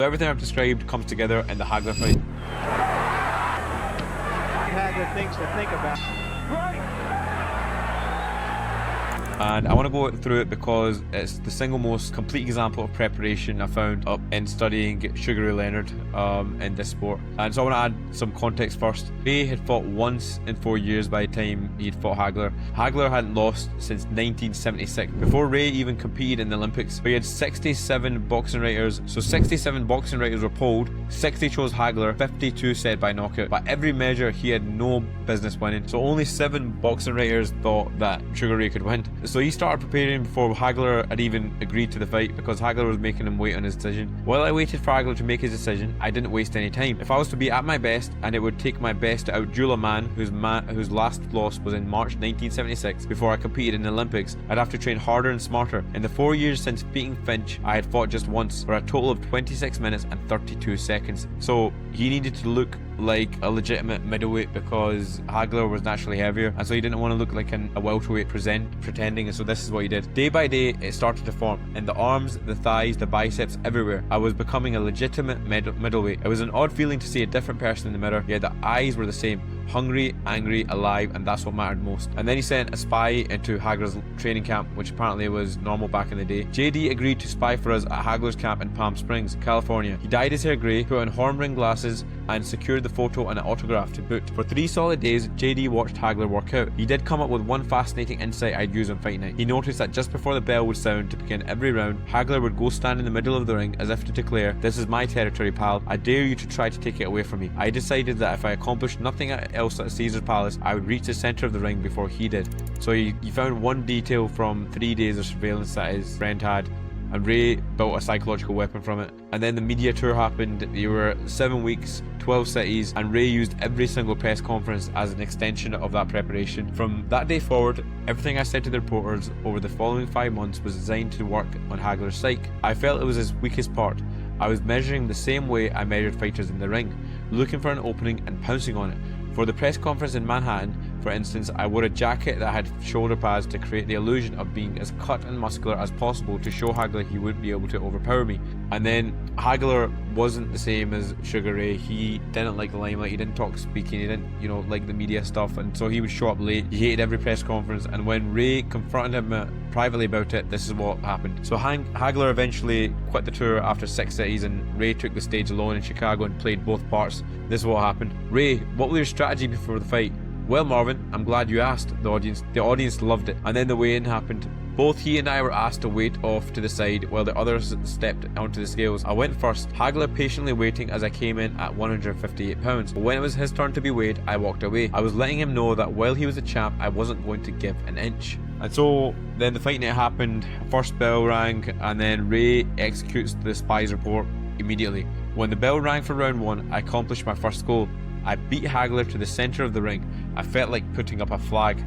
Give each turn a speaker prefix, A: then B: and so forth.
A: Everything I've described comes together in the Hagler fight.
B: Hagler things to think about.
A: And I want to go through it because it's the single most complete example of preparation I found up in studying Sugar Ray Leonard in this sport. And so I want to add some context first. Ray had fought once in 4 years by the time he'd fought Hagler. Hagler hadn't lost since 1976, before Ray even competed in the Olympics. He had 67 boxing writers, so 67 boxing writers were polled, 60 chose Hagler, 52 said by knockout. By every measure, he had no business winning. So only 7 boxing writers thought that Sugar Ray could win. So he started preparing before Hagler had even agreed to the fight, because Hagler was making him wait on his decision. While I waited for Hagler to make his decision, I didn't waste any time. If I was to be at my best, and it would take my best to outduel a man whose last loss was in March 1976 before I competed in the Olympics, I'd have to train harder and smarter. In the 4 years since beating Finch, I had fought just once, for a total of 26 minutes and 32 seconds. So he needed to look like a legitimate middleweight because Hagler was naturally heavier, and so he didn't want to look like a welterweight pretending, and so this is what he did. Day by day it started to form, in the arms, the thighs, the biceps, everywhere. I was becoming a legitimate middleweight. It was an odd feeling to see a different person in the mirror, yet the eyes were the same. Hungry, angry, alive, and that's what mattered most. And then he sent a spy into Hagler's training camp, which apparently was normal back in the day. JD agreed to spy for us at Hagler's camp in Palm Springs, California. He dyed his hair grey, put on horn ring glasses, and secured the photo and an autograph to boot. For 3 solid days, JD watched Hagler work out. He did come up with one fascinating insight I'd use on fight night. He noticed that just before the bell would sound to begin every round, Hagler would go stand in the middle of the ring as if to declare, "This is my territory, pal. I dare you to try to take it away from me." I decided that if I accomplished nothing else at Caesar's Palace, I would reach the center of the ring before he did. So he found one detail from 3 days of surveillance that his friend had, and Ray built a psychological weapon from it. And then the media tour happened. There were 7 weeks, 12 cities, and Ray used every single press conference as an extension of that preparation. From that day forward, everything I said to the reporters over the following 5 months was designed to work on Hagler's psyche. I felt it was his weakest part. I was measuring the same way I measured fighters in the ring, looking for an opening and pouncing on it. For the press conference in Manhattan, for instance, I wore a jacket that had shoulder pads to create the illusion of being as cut and muscular as possible to show Hagler he wouldn't be able to overpower me. And then Hagler wasn't the same as Sugar Ray. He didn't like the limelight, he didn't talk speaking, he didn't, like the media stuff, and so he would show up late. He hated every press conference, and when Ray confronted him privately about it, this is what happened. So Hagler eventually quit the tour after 6 cities, and Ray took the stage alone in Chicago and played both parts. This is what happened. "Ray, what was your strategy before the fight?" "Well, Marvin, I'm glad you asked." The audience loved it. And then the weigh-in happened. Both he and I were asked to wait off to the side while the others stepped onto the scales. I went first, Hagler patiently waiting as I came in at 158 pounds. But when it was his turn to be weighed, I walked away. I was letting him know that while he was a champ, I wasn't going to give an inch. And so then the fight night happened, first bell rang, and then Ray executes the spy's report immediately. When the bell rang for round 1, I accomplished my first goal. I beat Hagler to the center of the ring. I felt like putting up a flag.